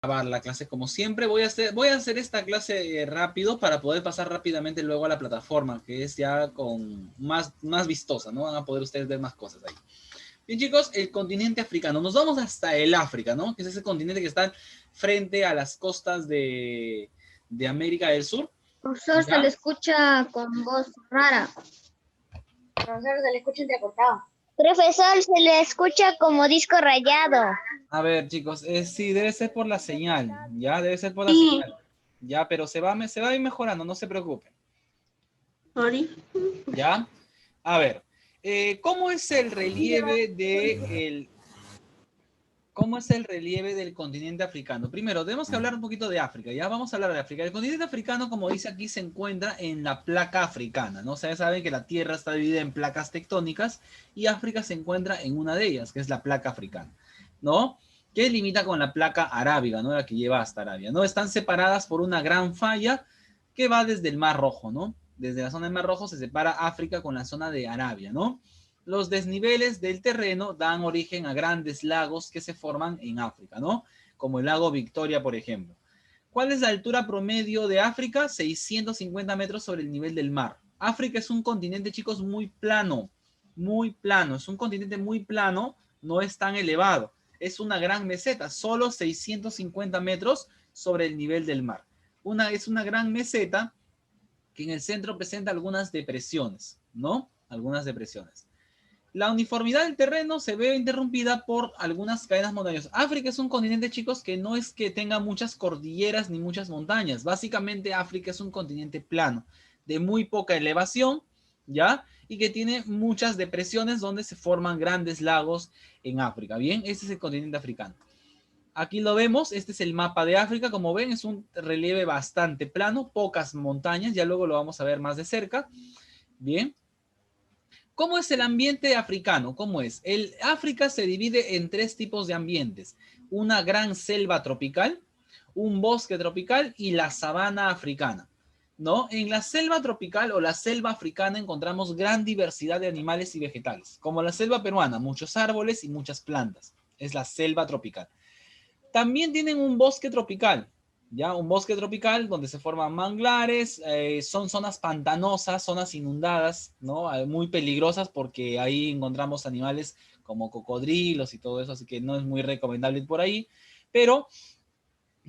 grabar la clase como siempre. Voy a hacer esta clase rápido para poder pasar rápidamente luego a la plataforma, que es ya con más vistosa, ¿no? Van a poder ustedes ver más cosas ahí. Bien, chicos, el continente africano. Nos vamos hasta el África, ¿no? Que es ese continente que está frente a las costas de América del Sur. Profesor, se le ¿Ya? escucha con voz rara. Profesor, se le escucha entrecortado. Profesor, se le escucha como disco rayado. A ver, chicos, sí, debe ser por la señal, ¿ya? Debe ser por la Sí. señal. Ya, pero se va a ir mejorando, no se preocupen. Sorry. ¿Ya? A ver, ¿cómo es el relieve ¿cómo es el relieve del continente africano? Primero, tenemos que hablar un poquito de África. Ya vamos a hablar de África. El continente africano, como dice aquí, se encuentra en la placa africana, ¿no? O sea, saben que la Tierra está dividida en placas tectónicas y África se encuentra en una de ellas, que es la placa africana, ¿no? Que limita con la placa arábiga, ¿no? La que lleva hasta Arabia, ¿no? Están separadas por una gran falla que va desde el Mar Rojo, ¿no? Desde la zona del Mar Rojo se separa África con la zona de Arabia, ¿no? Los desniveles del terreno dan origen a grandes lagos que se forman en África, ¿no? Como el lago Victoria, por ejemplo. ¿Cuál es la altura promedio de África? 650 metros sobre el nivel del mar. África es un continente, chicos, muy plano, muy plano. Es un continente muy plano, no es tan elevado. Es una gran meseta, solo 650 metros sobre el nivel del mar. Es una gran meseta que en el centro presenta algunas depresiones, ¿no? Algunas depresiones. La uniformidad del terreno se ve interrumpida por algunas cadenas montañosas. África es un continente, chicos, que no es que tenga muchas cordilleras ni muchas montañas. Básicamente África es un continente plano, de muy poca elevación, ¿ya? Y que tiene muchas depresiones donde se forman grandes lagos en África. Bien, este es el continente africano. Aquí lo vemos, este es el mapa de África. Como ven, es un relieve bastante plano, pocas montañas, ya luego lo vamos a ver más de cerca. Bien. ¿Cómo es el ambiente africano? ¿Cómo es? El África se divide en tres tipos de ambientes. Una gran selva tropical, un bosque tropical y la sabana africana, ¿no? En la selva tropical o la selva africana encontramos gran diversidad de animales y vegetales, como la selva peruana, muchos árboles y muchas plantas. Es la selva tropical. También tienen un bosque tropical, ¿ya? Un bosque tropical donde se forman manglares, son zonas pantanosas, zonas inundadas, ¿no? Muy peligrosas porque ahí encontramos animales como cocodrilos y todo eso, así que no es muy recomendable ir por ahí, pero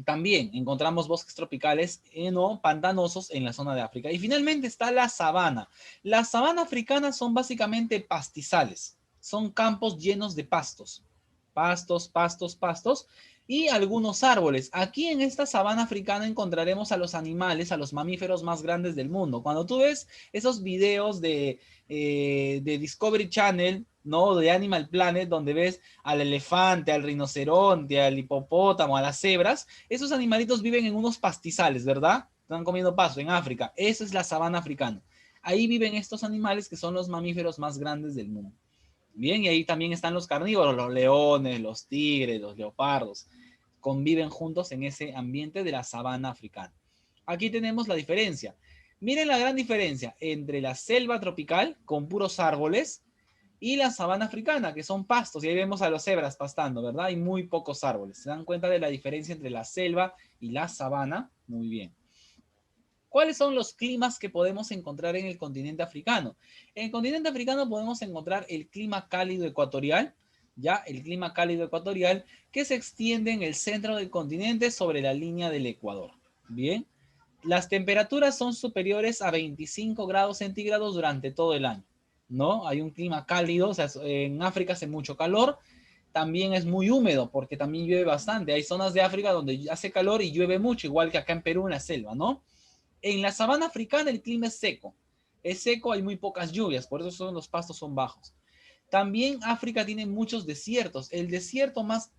también encontramos bosques tropicales, no pantanosos en la zona de África. Y finalmente está la sabana. La sabana africana son básicamente pastizales, son campos llenos de pastos, pastos y algunos árboles. Aquí en esta sabana africana encontraremos a los animales, a los mamíferos más grandes del mundo. Cuando tú ves esos videos de Discovery Channel, ¿no? De Animal Planet, donde ves al elefante, al rinoceronte, al hipopótamo, a las cebras, esos animalitos viven en unos pastizales, ¿verdad? Están comiendo pasto en África. Esa es la sabana africana. Ahí viven estos animales que son los mamíferos más grandes del mundo. Bien, y ahí también están los carnívoros, los leones, los tigres, los leopardos. Conviven juntos en ese ambiente de la sabana africana. Aquí tenemos la diferencia. Miren la gran diferencia entre la selva tropical con puros árboles y la sabana africana, que son pastos, y ahí vemos a los cebras pastando, ¿verdad? Hay muy pocos árboles. ¿Se dan cuenta de la diferencia entre la selva y la sabana? Muy bien. ¿Cuáles son los climas que podemos encontrar en el continente africano? En el continente africano podemos encontrar el clima cálido ecuatorial, ya el clima cálido ecuatorial que se extiende en el centro del continente sobre la línea del Ecuador. Bien, las temperaturas son superiores a 25 grados centígrados durante todo el año, ¿no? Hay un clima cálido, o sea, en África hace mucho calor, también es muy húmedo porque también llueve bastante. Hay zonas de África donde hace calor y llueve mucho, igual que acá en Perú en la selva, ¿no? En la sabana africana el clima es seco, hay muy pocas lluvias, por eso los pastos son bajos. También África tiene muchos desiertos. El desierto más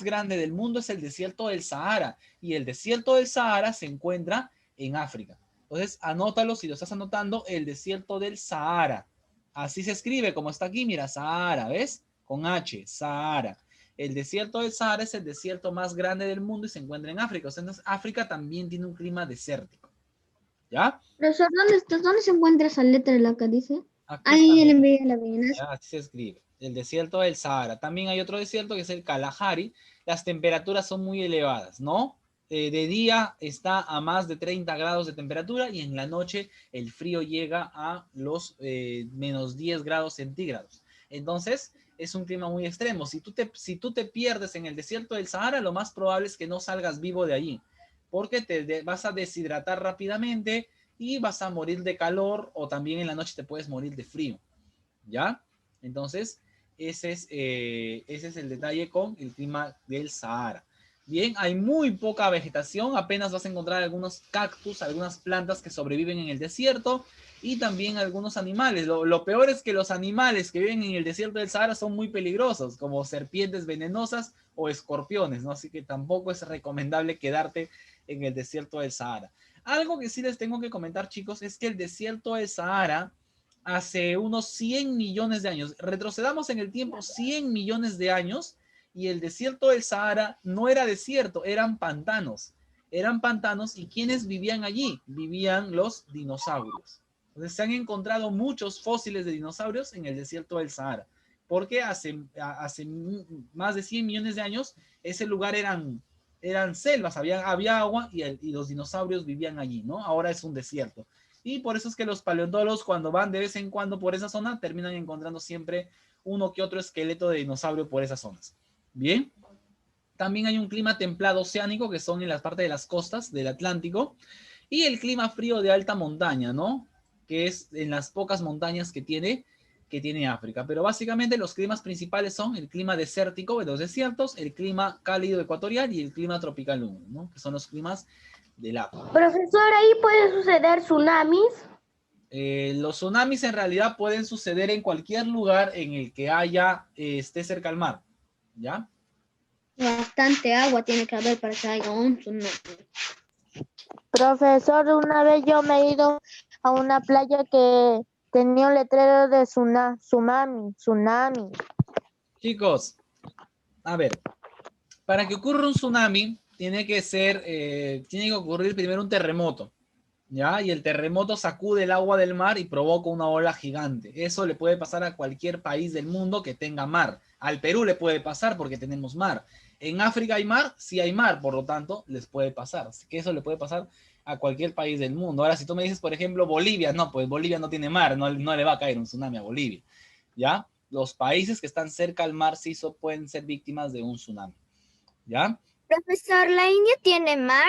grande del mundo es el desierto del Sahara y el desierto del Sahara se encuentra en África. Entonces, anótalo si lo estás anotando, el desierto del Sahara. Así se escribe, como está aquí, mira, Sahara, ¿ves? Con H, Sahara. El desierto del Sahara es el desierto más grande del mundo y se encuentra en África. Entonces, África también tiene un clima desértico. ¿Ya? Profesor, ¿dónde está? ¿Dónde se encuentra esa letra la que dice? Aquí está, Ahí le mira. envié la avena. Ya, así se escribe. el desierto del Sahara. También hay otro desierto que es el Kalahari. Las temperaturas son muy elevadas, ¿no? De día está a más de 30 grados de temperatura y en la noche el frío llega a los menos 10 grados centígrados. Entonces, es un clima muy extremo. Si tú te pierdes en el desierto del Sahara, lo más probable es que no salgas vivo de allí, porque vas a deshidratar rápidamente y vas a morir de calor o también en la noche te puedes morir de frío, ¿ya? Entonces, ese es el detalle con el clima del Sahara. Bien, hay muy poca vegetación, apenas vas a encontrar algunos cactus, algunas plantas que sobreviven en el desierto y también algunos animales. Lo peor es que los animales que viven en el desierto del Sahara son muy peligrosos, como serpientes venenosas o escorpiones, ¿no? Así que tampoco es recomendable quedarte en el desierto del Sahara. Algo que sí les tengo que comentar, chicos, es que el desierto del Sahara hace unos 100 millones de años, retrocedamos en el tiempo 100 millones de años, y el desierto del Sahara no era desierto, eran pantanos. Eran pantanos y ¿quiénes vivían allí? Vivían los dinosaurios. Entonces se han encontrado muchos fósiles de dinosaurios en el desierto del Sahara, porque hace más de 100 millones de años ese lugar eran selvas, había agua y los dinosaurios vivían allí, ¿no? Ahora es un desierto. Y por eso es que los paleontólogos cuando van de vez en cuando por esa zona terminan encontrando siempre uno que otro esqueleto de dinosaurio por esas zonas. Bien, también hay un clima templado oceánico que son en las partes de las costas del Atlántico y el clima frío de alta montaña, ¿no? Que es en las pocas montañas que tiene África. Pero básicamente los climas principales son el clima desértico de los desiertos, el clima cálido ecuatorial y el clima tropical húmedo, ¿no? Que son los climas del África. Profesor, ¿ahí puede suceder tsunamis? Los tsunamis en realidad pueden suceder en cualquier lugar en el que esté cerca al mar, ¿ya? Bastante agua tiene que haber para que haya un tsunami. Profesor, una vez yo me he ido a una playa que tenía un letrero de tsunami. Chicos, a ver, para que ocurra un tsunami tiene que ocurrir primero un terremoto, ¿ya? Y el terremoto sacude el agua del mar y provoca una ola gigante. Eso le puede pasar a cualquier país del mundo que tenga mar. Al Perú le puede pasar porque tenemos mar. En África hay mar, sí hay mar, por lo tanto, les puede pasar. Así que eso le puede pasar a cualquier país del mundo. Ahora, si tú me dices, por ejemplo, Bolivia, no, pues Bolivia no tiene mar, no le va a caer un tsunami a Bolivia, ¿ya? Los países que están cerca al mar sí pueden ser víctimas de un tsunami, ¿ya? Profesor, ¿la India tiene mar?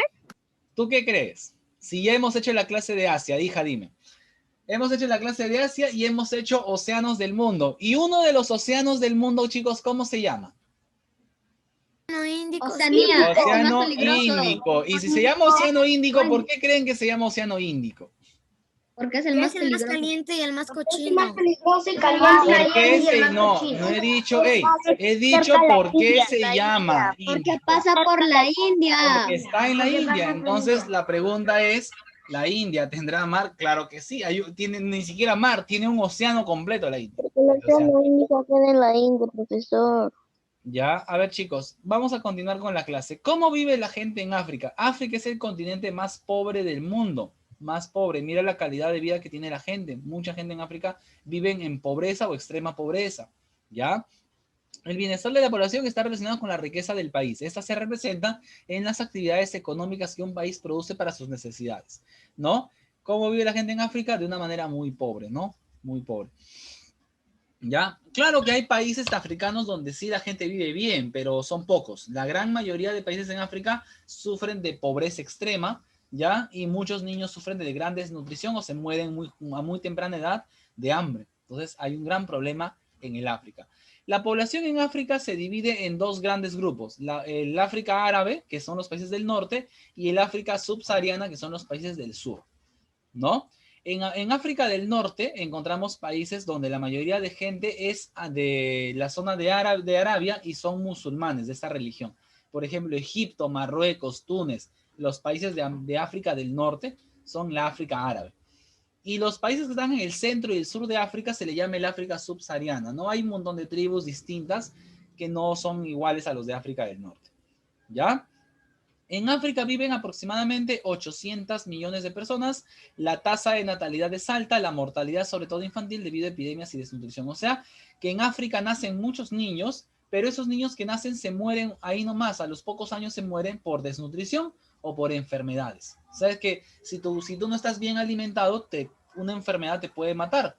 ¿Tú qué crees? Si ya hemos hecho la clase de Asia, hija, dime. Hemos hecho la clase de Asia y hemos hecho océanos del mundo. Y uno de los océanos del mundo, chicos, ¿cómo se llama? Oceanía, Océano Índico. Y si se llama Océano Índico, ¿por qué creen que se llama Océano Índico? Porque es el más caliente y el más cochino. Es el más peligroso y ¿Por qué no he dicho, he dicho por qué se llama Porque Índico? pasa por la India. Porque está en la India. Entonces la pregunta es, ¿la India tendrá mar? Claro que sí. Tiene ni siquiera mar, tiene un océano completo la India. El océano Índico queda en la India, profesor. Ya, a ver chicos, vamos a continuar con la clase. ¿Cómo vive la gente en África? África es el continente más pobre del mundo, más pobre. Mira la calidad de vida que tiene la gente. Mucha gente en África vive en pobreza o extrema pobreza, ¿ya? El bienestar de la población está relacionado con la riqueza del país. Esta se representa en las actividades económicas que un país produce para sus necesidades, ¿no? ¿Cómo vive la gente en África? De una manera muy pobre, ¿no? Muy pobre. ¿Ya? Claro que hay países africanos donde sí la gente vive bien, pero son pocos. La gran mayoría de países en África sufren de pobreza extrema, ¿ya? Y muchos niños sufren de gran desnutrición o se mueren a muy temprana edad de hambre. Entonces hay un gran problema en el África. La población en África se divide en dos grandes grupos. El África árabe, que son los países del norte, y el África subsahariana, que son los países del sur, ¿no? En África del Norte encontramos países donde la mayoría de gente es de la zona de Arabia y son musulmanes de esta religión. Por ejemplo, Egipto, Marruecos, Túnez, los países de África del Norte son la África árabe. Y los países que están en el centro y el sur de África se le llama el África subsahariana, ¿no? Hay un montón de tribus distintas que no son iguales a los de África del Norte, ¿ya? En África viven aproximadamente 800 millones de personas. La tasa de natalidad es alta, la mortalidad, sobre todo infantil, debido a epidemias y desnutrición. O sea, que en África nacen muchos niños, pero esos niños que nacen se mueren ahí nomás. A los pocos años se mueren por desnutrición o por enfermedades. Sabes que si tú no estás bien alimentado, una enfermedad te puede matar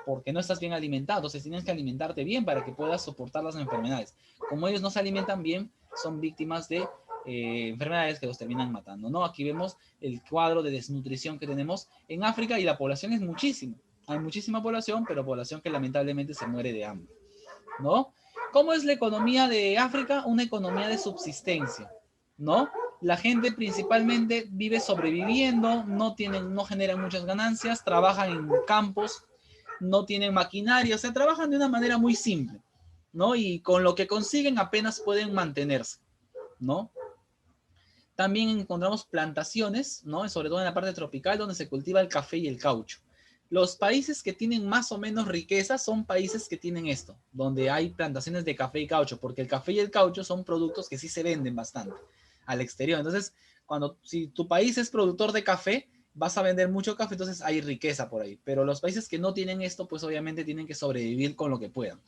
porque no estás bien alimentado. Entonces tienes que alimentarte bien para que puedas soportar las enfermedades. Como ellos no se alimentan bien, son víctimas de enfermedades que los terminan matando, ¿no? Aquí vemos el cuadro de desnutrición que tenemos en África y la población es muchísima. Hay muchísima población, pero población que lamentablemente se muere de hambre, ¿no? ¿Cómo es la economía de África? Una economía de subsistencia, ¿no? La gente principalmente vive sobreviviendo, no generan muchas ganancias, trabajan en campos, no tienen maquinaria, o sea, trabajan de una manera muy simple, ¿no? Y con lo que consiguen apenas pueden mantenerse, ¿no? También encontramos plantaciones, ¿no? Sobre todo en la parte tropical, donde se cultiva el café y el caucho. Los países que tienen más o menos riqueza son países que tienen esto, donde hay plantaciones de café y caucho, porque el café y el caucho son productos que sí se venden bastante al exterior. Entonces, si tu país es productor de café, vas a vender mucho café, entonces hay riqueza por ahí. Pero los países que no tienen esto, pues obviamente tienen que sobrevivir con lo que puedan.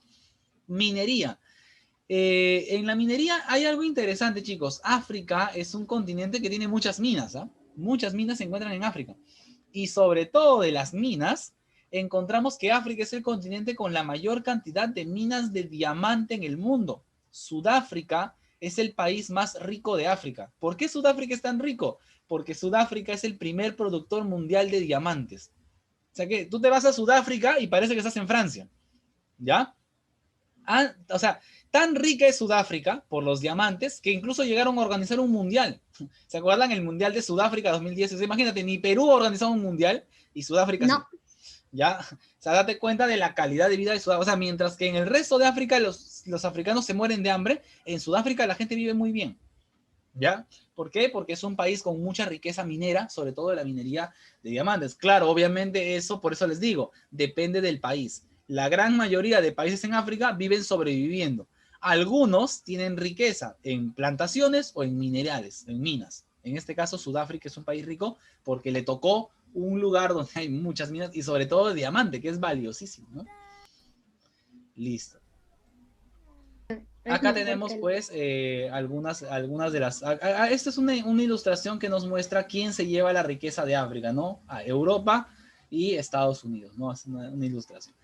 Minería. En la minería hay algo interesante, chicos. África es un continente que tiene muchas minas, ¿eh? Muchas minas se encuentran en África. Y sobre todo de las minas, encontramos que África es el continente con la mayor cantidad de minas de diamante en el mundo. Sudáfrica es el país más rico de África. ¿Por qué Sudáfrica es tan rico? Porque Sudáfrica es el primer productor mundial de diamantes. O sea que tú te vas a Sudáfrica y parece que estás en Francia, ¿ya? O sea, tan rica es Sudáfrica por los diamantes que incluso llegaron a organizar un mundial. ¿Se acuerdan el mundial de Sudáfrica 2010? O sea, imagínate, ni Perú ha organizado un mundial y Sudáfrica No. sí. ¿Ya? O sea, date cuenta de la calidad de vida de Sudáfrica. O sea, mientras que en el resto de África los africanos se mueren de hambre, en Sudáfrica la gente vive muy bien. ¿Ya? ¿Por qué? Porque es un país con mucha riqueza minera, sobre todo de la minería de diamantes. Claro, obviamente eso, por eso les digo, depende del país. La gran mayoría de países en África viven sobreviviendo. Algunos tienen riqueza en plantaciones o en minerales, en minas. En este caso, Sudáfrica es un país rico porque le tocó un lugar donde hay muchas minas y sobre todo de diamante, que es valiosísimo, ¿no? Listo. Acá tenemos pues algunas de las... Esta es una ilustración que nos muestra quién se lleva la riqueza de África, ¿no? A Europa y Estados Unidos, ¿no? Es una ilustración.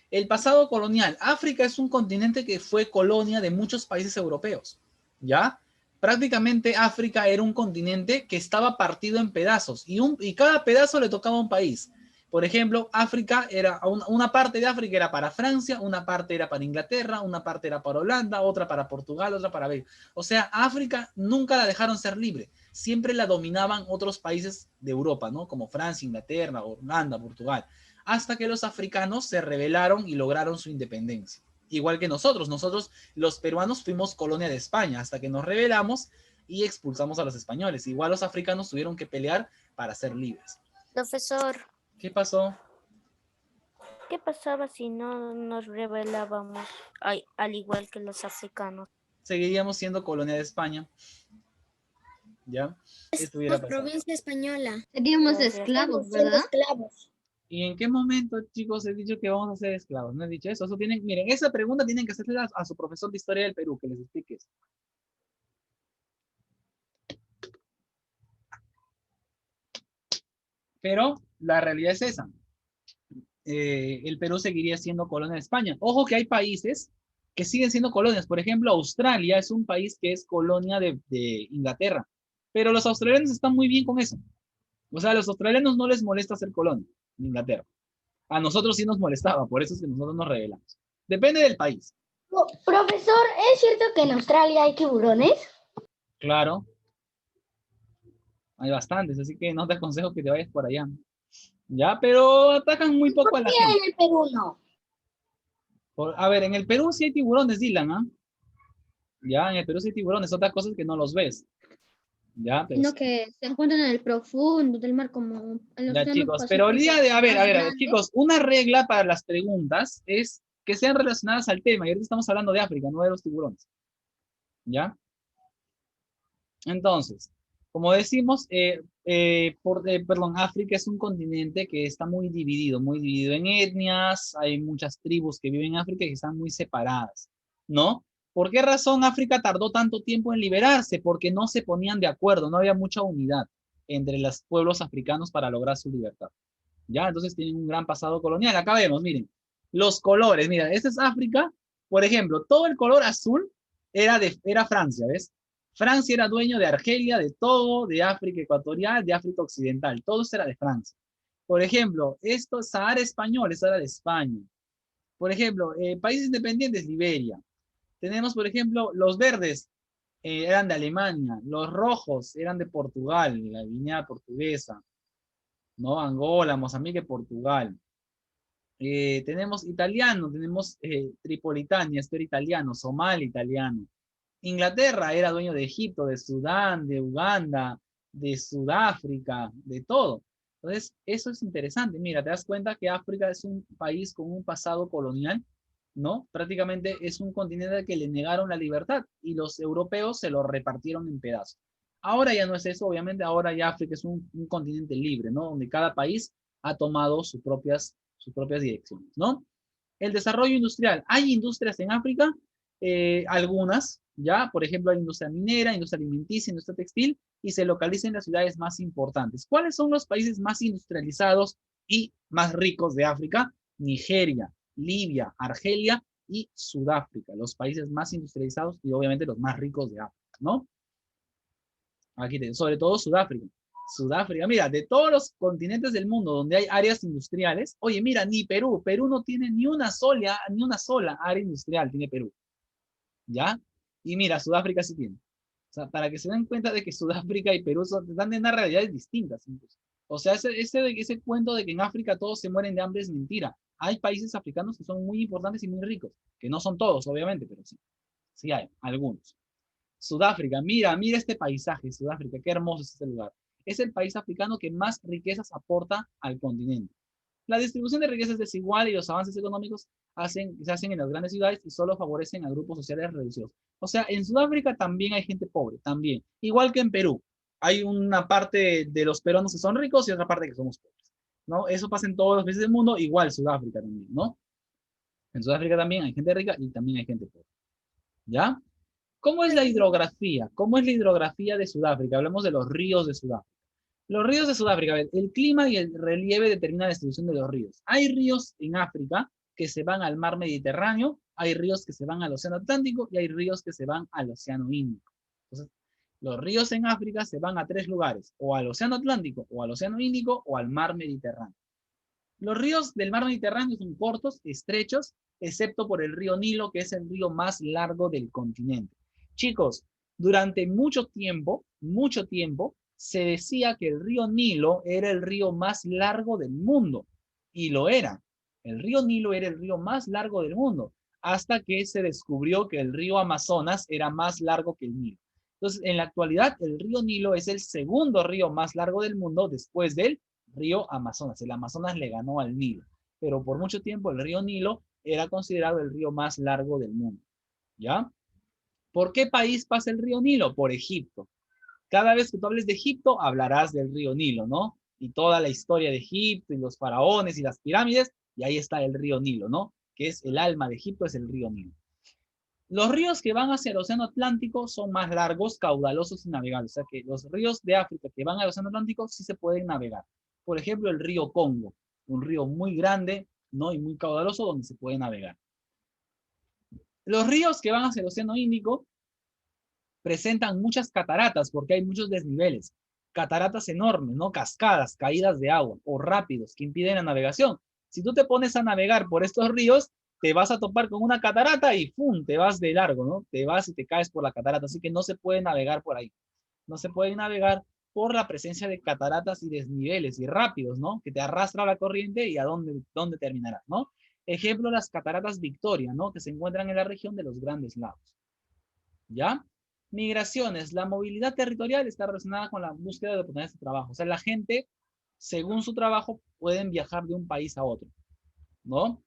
El pasado colonial. África es un continente que fue colonia de muchos países europeos, ¿ya? Prácticamente África era un continente que estaba partido en pedazos y cada pedazo le tocaba a un país. Por ejemplo, África era una parte de África era para Francia, una parte era para Inglaterra, una parte era para Holanda, otra para Portugal, otra para Bélgica. O sea, África nunca la dejaron ser libre. Siempre la dominaban otros países de Europa, ¿no? Como Francia, Inglaterra, Holanda, Portugal. Hasta que los africanos se rebelaron y lograron su independencia. Igual que nosotros. Nosotros, los peruanos, fuimos colonia de España hasta que nos rebelamos y expulsamos a los españoles. Igual los africanos tuvieron que pelear para ser libres. Profesor, ¿Qué pasó? ¿qué pasaba si no nos rebelábamos al igual que los africanos? Seguiríamos siendo colonia de España. ¿Ya? Esto hubiera pasado. Provincia española. Seríamos esclavos, ¿verdad? Esclavos. ¿Y en qué momento, chicos, he dicho que vamos a ser esclavos? No he dicho eso. Miren, esa pregunta tienen que hacerla a su profesor de historia del Perú, que les explique eso. Pero la realidad es esa. El Perú seguiría siendo colonia de España. Ojo que hay países que siguen siendo colonias. Por ejemplo, Australia es un país que es colonia de Inglaterra. Pero los australianos están muy bien con eso. O sea, a los australianos no les molesta ser colonia de Inglaterra. A nosotros sí nos molestaba, por eso es que nosotros nos rebelamos. Depende del país. Profesor, ¿es cierto que en Australia hay tiburones? Claro. Hay bastantes, así que no te aconsejo que te vayas por allá. Ya, pero atacan muy poco a la gente. ¿Por qué en el Perú no? A ver, en el Perú sí hay tiburones, Dylan, ¿ah? Ya, en el Perú sí hay tiburones, otra cosa es que no los ves. Ya, pero Sino que se encuentran en el profundo del mar como el ya, océano chicos, pero el día de, a ver, chicos, una regla para las preguntas es que sean relacionadas al tema, y ahorita estamos hablando de África, no de los tiburones. ¿Ya? Entonces, Como decimos, perdón, África es un continente que está muy dividido en etnias, hay muchas tribus que viven en África y que están muy separadas, ¿no? ¿Por qué razón África tardó tanto tiempo en liberarse? Porque no se ponían de acuerdo, no había mucha unidad entre los pueblos africanos para lograr su libertad, ¿ya? Entonces tienen un gran pasado colonial. Acá vemos, miren, los colores, mira, este es África, por ejemplo, todo el color azul era Francia, ¿ves? Francia era dueño de Argelia, de todo, de África Ecuatorial, de África Occidental, todo eso era de Francia. Por ejemplo, esto, Sahara español, eso era de España. Por ejemplo, países independientes, Liberia. Tenemos, por ejemplo, los verdes eran de Alemania, los rojos eran de Portugal, la Guinea portuguesa, ¿no? Angola, Mozambique, Portugal. Tenemos italiano, tenemos Tripolitania, esto era italiano, Somalia italiano. Inglaterra era dueño de Egipto, de Sudán, de Uganda, de Sudáfrica, de todo. Entonces, eso es interesante. Mira, te das cuenta que África es un país con un pasado colonial, ¿no? Prácticamente es un continente al que le negaron la libertad y los europeos se lo repartieron en pedazos. Ahora ya no es eso, obviamente, ahora ya África es un continente libre, ¿no? Donde cada país ha tomado sus propias direcciones, ¿no? El desarrollo industrial. ¿Hay industrias en África? Algunas, ¿ya? Por ejemplo, hay industria minera, industria alimenticia, industria textil, y se localiza en las ciudades más importantes. ¿Cuáles son los países más industrializados y más ricos de África? Nigeria, Libia, Argelia y Sudáfrica, los países más industrializados y obviamente los más ricos de África, ¿no? Aquí sobre todo Sudáfrica. Sudáfrica, mira, de todos los continentes del mundo donde hay áreas industriales, oye, mira, ni Perú, Perú no tiene ni una sola área industrial, tiene Perú, ¿ya? Y mira, Sudáfrica sí tiene. O sea, para que se den cuenta de que Sudáfrica y Perú están en unas realidades distintas, incluso. O sea, ese cuento de que en África todos se mueren de hambre es mentira. Hay países africanos que son muy importantes y muy ricos, que no son todos, obviamente, pero sí, sí hay, algunos. Sudáfrica, mira este paisaje, Sudáfrica, qué hermoso es este lugar. Es el país africano que más riquezas aporta al continente. La distribución de riquezas es desigual y los avances económicos se hacen en las grandes ciudades y solo favorecen a grupos sociales reducidos. O sea, en Sudáfrica también hay gente pobre, también. Igual que en Perú. Hay una parte de los peruanos que son ricos y otra parte que somos pobres, ¿no? Eso pasa en todos los países del mundo, igual Sudáfrica también, ¿no? En Sudáfrica también hay gente rica y también hay gente pobre, ¿ya? ¿Cómo es la hidrografía? ¿Cómo es la hidrografía de Sudáfrica? Hablamos de los ríos de Sudáfrica. Los ríos de Sudáfrica, a ver, el clima y el relieve determinan la distribución de los ríos. Hay ríos en África que se van al mar Mediterráneo, hay ríos que se van al Océano Atlántico y hay ríos que se van al Océano Índico. Entonces, los ríos en África se van a tres lugares, o al Océano Atlántico, o al Océano Índico, o al mar Mediterráneo. Los ríos del mar Mediterráneo son cortos, estrechos, excepto por el río Nilo, que es el río más largo del continente. Chicos, durante mucho tiempo, se decía que el río Nilo era el río más largo del mundo. Y lo era. El río Nilo era el río más largo del mundo, hasta que se descubrió que el río Amazonas era más largo que el Nilo. Entonces, en la actualidad, el río Nilo es el segundo río más largo del mundo después del río Amazonas. El Amazonas le ganó al Nilo, pero por mucho tiempo el río Nilo era considerado el río más largo del mundo. ¿Ya? ¿Por qué país pasa el río Nilo? Por Egipto. Cada vez que tú hables de Egipto, hablarás del río Nilo, ¿no? Y toda la historia de Egipto y los faraones y las pirámides, y ahí está el río Nilo, ¿no? Que es el alma de Egipto, es el río Nilo. Los ríos que van hacia el Océano Atlántico son más largos, caudalosos y navegables. O sea que los ríos de África que van al Océano Atlántico sí se pueden navegar. Por ejemplo, el río Congo, un río muy grande, ¿no? Y muy caudaloso donde se puede navegar. Los ríos que van hacia el Océano Índico presentan muchas cataratas porque hay muchos desniveles. Cataratas enormes, ¿no? Cascadas, caídas de agua o rápidos que impiden la navegación. Si tú te pones a navegar por estos ríos, te vas a topar con una catarata y ¡pum! Te vas de largo, ¿no? Te vas y te caes por la catarata. Así que no se puede navegar por ahí. No se puede navegar por la presencia de cataratas y desniveles y rápidos, ¿no? Que te arrastra la corriente y a dónde terminarás, ¿no? Ejemplo, las cataratas Victoria, ¿no? Que se encuentran en la región de los Grandes Lagos. ¿Ya? Migraciones. La movilidad territorial está relacionada con la búsqueda de oportunidades de trabajo. O sea, la gente, según su trabajo, pueden viajar de un país a otro, ¿no?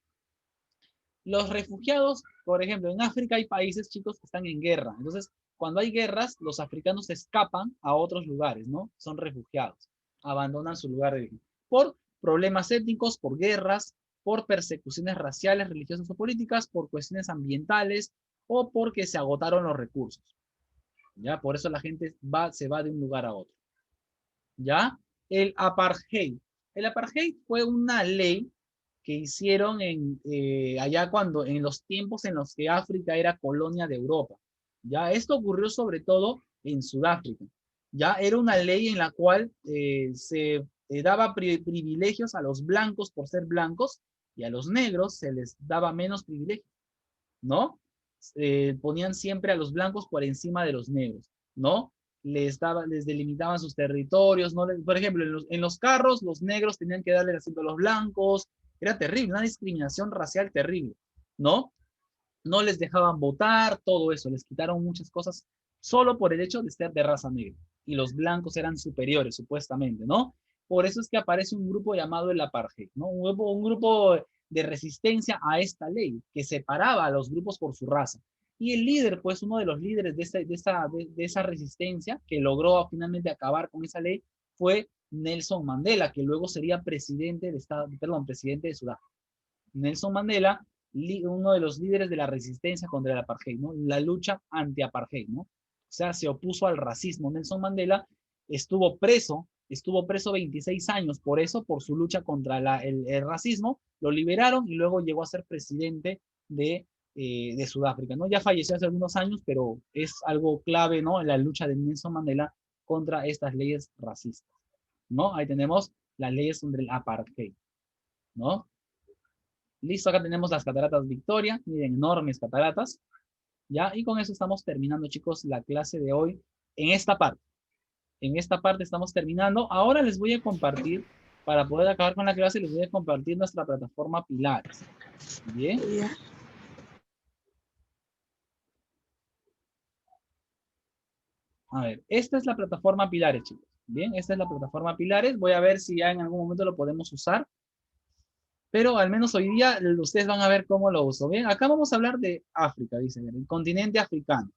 Los refugiados, por ejemplo, en África hay países, chicos, que están en guerra. Entonces, cuando hay guerras, los africanos escapan a otros lugares, ¿no? Son refugiados, abandonan su lugar de origen. Por problemas étnicos, por guerras, por persecuciones raciales, religiosas o políticas, por cuestiones ambientales o porque se agotaron los recursos. ¿Ya? Por eso la gente se va de un lugar a otro. ¿Ya? El apartheid. El apartheid fue una ley que hicieron allá en los tiempos en los que África era colonia de Europa. ¿Ya? Esto ocurrió sobre todo en Sudáfrica. ¿Ya? Era una ley en la cual se daba privilegios a los blancos por ser blancos y a los negros se les daba menos privilegios, ¿no? Ponían siempre a los blancos por encima de los negros, ¿no? Les delimitaban sus territorios, ¿no? Por ejemplo, en los carros, los negros tenían que darle el asiento a los blancos, era terrible, una discriminación racial terrible, ¿no? No les dejaban votar, todo eso, les quitaron muchas cosas solo por el hecho de ser de raza negra. Y los blancos eran superiores, supuestamente, ¿no? Por eso es que aparece un grupo llamado el apartheid, ¿no? Un grupo de resistencia a esta ley que separaba a los grupos por su raza. Y el líder, pues uno de los líderes de esa resistencia que logró finalmente acabar con esa ley fue Nelson Mandela, que luego sería presidente de Sudáfrica. Nelson Mandela, uno de los líderes de la resistencia contra el apartheid, ¿no? La lucha anti-apartheid, ¿no? O sea, se opuso al racismo. Nelson Mandela estuvo preso 26 años por eso, por su lucha contra el racismo, lo liberaron y luego llegó a ser presidente de Sudáfrica, ¿no? Ya falleció hace algunos años, pero es algo clave, ¿no? En la lucha de Nelson Mandela contra estas leyes racistas, ¿no? Ahí tenemos las leyes contra el apartheid, ¿no? Listo, acá tenemos las cataratas Victoria, miren, enormes cataratas, ¿ya? Y con eso estamos terminando, chicos, la clase de hoy en esta parte. En esta parte estamos terminando. Ahora les voy a compartir, para poder acabar con la clase, les voy a compartir nuestra plataforma Pilares. ¿Bien? A ver, esta es la plataforma Pilares, chicos. Bien, esta es la plataforma Pilares. Voy a ver si ya en algún momento lo podemos usar. Pero al menos hoy día ustedes van a ver cómo lo uso. Bien, acá vamos a hablar de África, dice, el continente africano.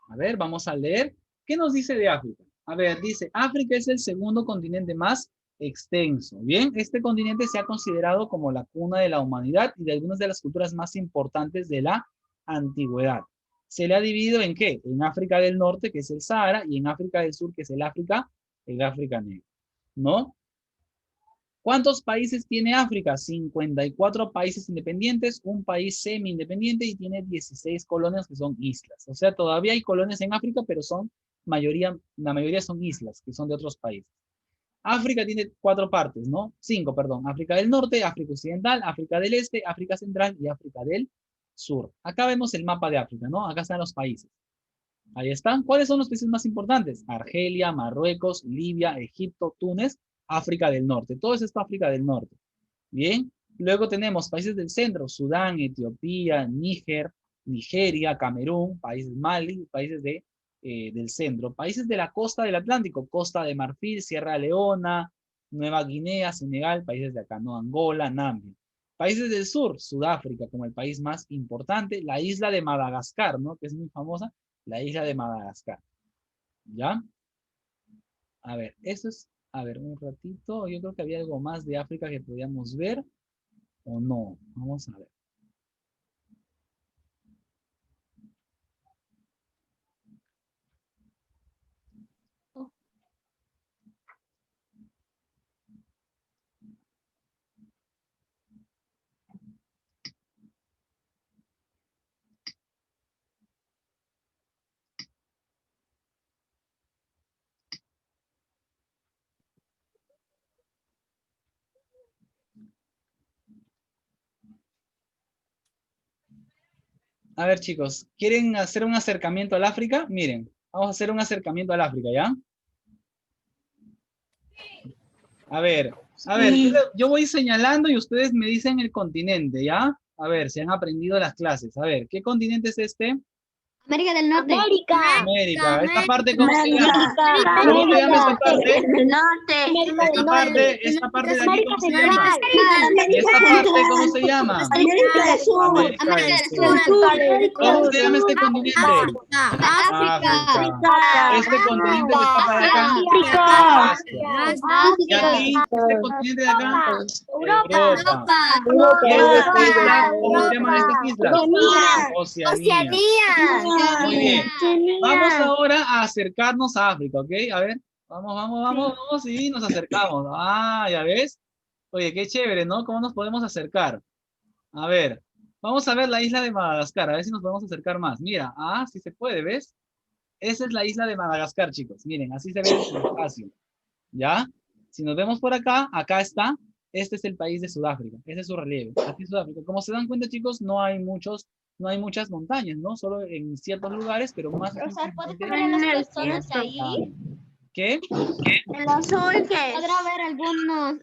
A ver, vamos a leer. ¿Qué nos dice de África? A ver, dice, África es el segundo continente más extenso. Bien, este continente se ha considerado como la cuna de la humanidad y de algunas de las culturas más importantes de la antigüedad. Se le ha dividido en ¿qué? En África del Norte, que es el Sahara, y en África del Sur, que es el África negra, ¿no? ¿Cuántos países tiene África? 54 países independientes, un país semi-independiente y tiene 16 colonias que son islas. O sea, todavía hay colonias en África, pero la mayoría son islas, que son de otros países. África tiene 4 partes, ¿no? 5, perdón. África del Norte, África Occidental, África del Este, África Central y África del Sur. Acá vemos el mapa de África, ¿no? Acá están los países. Ahí están. ¿Cuáles son los países más importantes? Argelia, Marruecos, Libia, Egipto, Túnez, África del Norte. Todo es esto África del Norte. Bien. Luego tenemos países del centro, Sudán, Etiopía, Níger, Nigeria, Camerún, países Mali, países del centro. Países de la costa del Atlántico, Costa de Marfil, Sierra Leona, Nueva Guinea, Senegal, países de acá, ¿no? Angola, Namibia. Países del sur, Sudáfrica como el país más importante, la isla de Madagascar, ¿no? Que es muy famosa, la isla de Madagascar. ¿Ya? A ver, eso es, a ver, un ratito, yo creo que había algo más de África que podíamos ver, o no, vamos a ver. A ver, chicos, ¿quieren hacer un acercamiento al África? Miren, vamos a hacer un acercamiento al África, ¿ya? A ver, yo voy señalando y ustedes me dicen el continente, ¿ya? A ver, si han aprendido las clases. A ver, ¿qué continente es este? América del Norte. América. ¿Esta parte cómo se llama? ¿Cómo se llama esta parte? Esta parte de aquí, ¿cómo se llama? ¿Y esta parte cómo se llama? América del Sur. ¿Cómo se llama este continente? África. Este continente que está para acá. Y aquí, este continente de acá. Europa. ¿Y estas islas? ¿Cómo se llaman estas islas? Oceanía. Muy bien. Vamos ahora a acercarnos a África, ¿ok? A ver, vamos y nos acercamos. Ah, ya ves. Oye, qué chévere, ¿no? ¿Cómo nos podemos acercar? A ver, vamos a ver la isla de Madagascar, a ver si nos podemos acercar más. Mira, sí se puede, ¿ves? Esa es la isla de Madagascar, chicos. Miren, así se ve el espacio. ¿Ya? Si nos vemos por acá, acá está. Este es el país de Sudáfrica. Ese es su relieve. Aquí es Sudáfrica. Como se dan cuenta, chicos, no hay muchas montañas, ¿no? Solo en ciertos lugares, pero más... ¿Puedes ver a las personas ahí? ¿Qué? En los surques. Podrá ver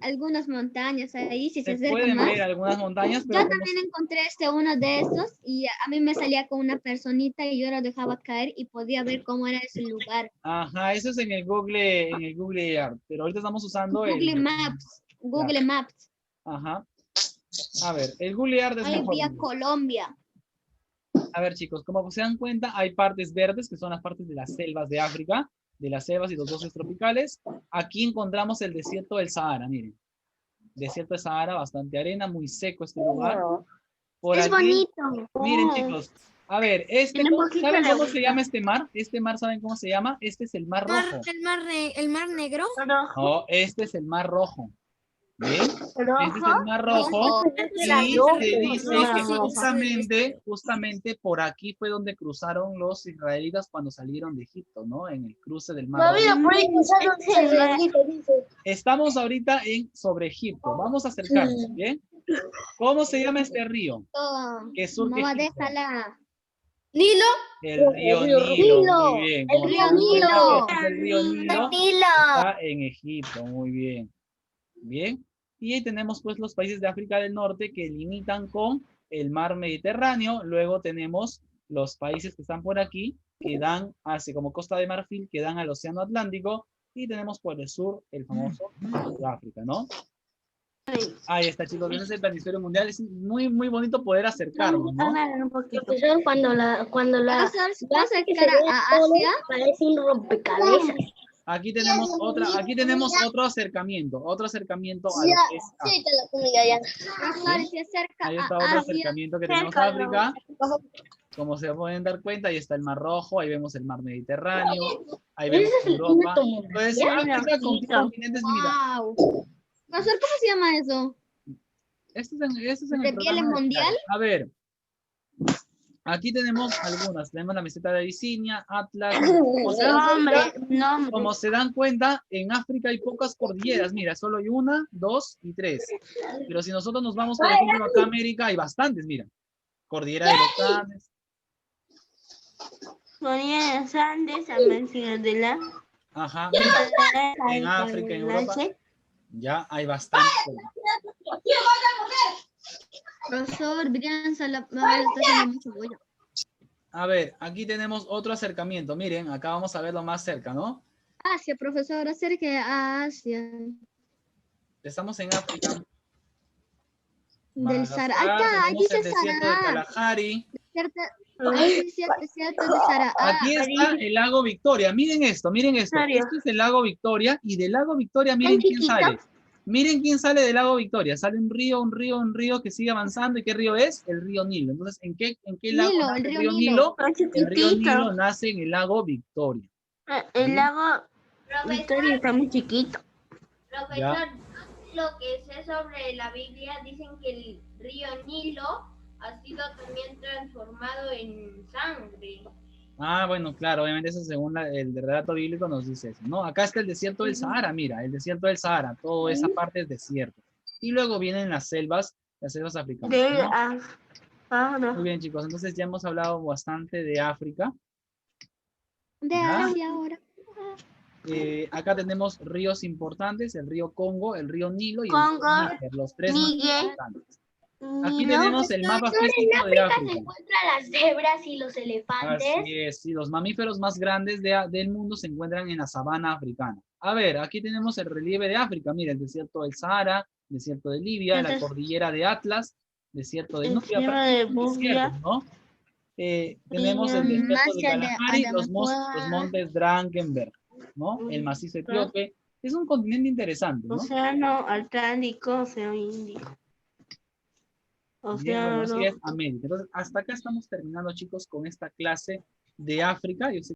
algunas montañas ahí, si se acerca pueden más. ver algunas montañas, pero... Yo también encontré uno de estos y a mí me salía con una personita y yo lo dejaba caer y podía ver cómo era ese lugar. Ajá, eso es en el Google Earth, pero ahorita estamos usando Google Maps. Ajá. A ver, el Google Earth es Ahí mejor. vía Colombia. A ver, chicos, como se dan cuenta, hay partes verdes, que son las partes de las selvas de África, de las selvas y los bosques tropicales. Aquí encontramos el desierto del Sahara, miren. Desierto del Sahara, bastante arena, muy seco este lugar. Por Es aquí, bonito. miren, chicos. A ver, ¿saben cómo se llama este mar? Este mar, ¿saben cómo se llama? Este es el Mar Rojo. ¿El mar negro? No, este es el Mar Rojo. ¿Ven? Este es el Mar Rojo. Y se dice que justamente por aquí fue donde cruzaron los israelitas cuando salieron de Egipto, ¿no? En el cruce del Mar Rojo. Estamos ahorita sobre Egipto. Vamos a acercarnos, ¿bien? ¿Cómo se llama este río? Que surge Egipto? ¿Nilo? El río Nilo, muy bien. El río Nilo. El río Nilo está en Egipto, muy bien. Bien. Y ahí tenemos pues los países de África del Norte que limitan con el mar Mediterráneo. Luego tenemos los países que están por aquí, que dan hacia como Costa de Marfil, que dan al Océano Atlántico. Y tenemos por el sur el famoso Sudáfrica, ¿no? Ahí está, chicos. Ese es el planisferio mundial. Es muy, muy bonito poder acercarnos, ¿no? Profesor, cuando la ¿Vas a acercar a Asia? parece un rompecabezas. Aquí tenemos otro acercamiento a lo que es África. Ahí está otro acercamiento que tenemos a África. Como se pueden dar cuenta, ahí está el Mar Rojo, ahí vemos el Mar Mediterráneo, ahí vemos Europa. Entonces, África con continentes, mira. Wow. Profesor, ¿cómo se llama eso? Este es en ¿De el piel programa mundial? A ver, aquí tenemos algunas. Tenemos la meseta de Abisinia, Atlas. Como se dan cuenta, en África hay pocas cordilleras. Mira, solo hay 1, 2 y 3. Pero si nosotros nos vamos, por ejemplo, acá a América, hay bastantes, mira. Cordillera de los Andes. Cordillera de los Andes, América de la... Ajá, mira. En África, en Europa, ya hay bastante. Profesor, Brianza, la está haciendo mucho bulla. A ver, aquí tenemos otro acercamiento. Miren, acá vamos a verlo más cerca, ¿no? Asia, profesor, acerque a Asia. Estamos en África. Del Sahara. Ahí dice el desierto de Kalahari. Desierto de Sahara. Aquí está el lago Victoria. Miren esto, miren esto. Este es el lago Victoria y del lago Victoria miren quién sale. Miren quién sale del lago Victoria. Sale un río que sigue avanzando. ¿Y qué río es? El río Nilo. Entonces, ¿en qué lago Nilo, nace el el río río Nilo? Nilo. El río Nilo nace en el lago Victoria. El lago Victoria está muy chiquito. Profesor, lo que sé sobre la Biblia, dicen que el río Nilo ha sido también transformado en sangre. Ah, bueno, claro, obviamente eso según el relato bíblico nos dice eso, ¿no? Acá está el desierto del Sahara, mira, el desierto del Sahara, toda esa parte es desierto. Y luego vienen las selvas africanas, ¿no? Muy bien, chicos, entonces ya hemos hablado bastante de África. De Asia ahora. Acá tenemos ríos importantes, el río Congo, el río Nilo y el río Níger, los tres más importantes. Aquí tenemos el mapa físico de Se África. encuentran las cebras y los elefantes. Así es, sí, los mamíferos más grandes del mundo se encuentran en la sabana africana. A ver, aquí tenemos el relieve de África. Mira, el desierto del Sahara, desierto de Libia, la cordillera de Atlas, desierto de Nubia, desiertos, ¿no? Tenemos el desierto de Kalahari, los montes Drakensberg, ¿no? El macizo etíope. Es un continente interesante, ¿no? Océano Atlántico, Océano Índico. Bien, bueno, así es América. Entonces, hasta acá estamos terminando, chicos, con esta clase de África. Yo sé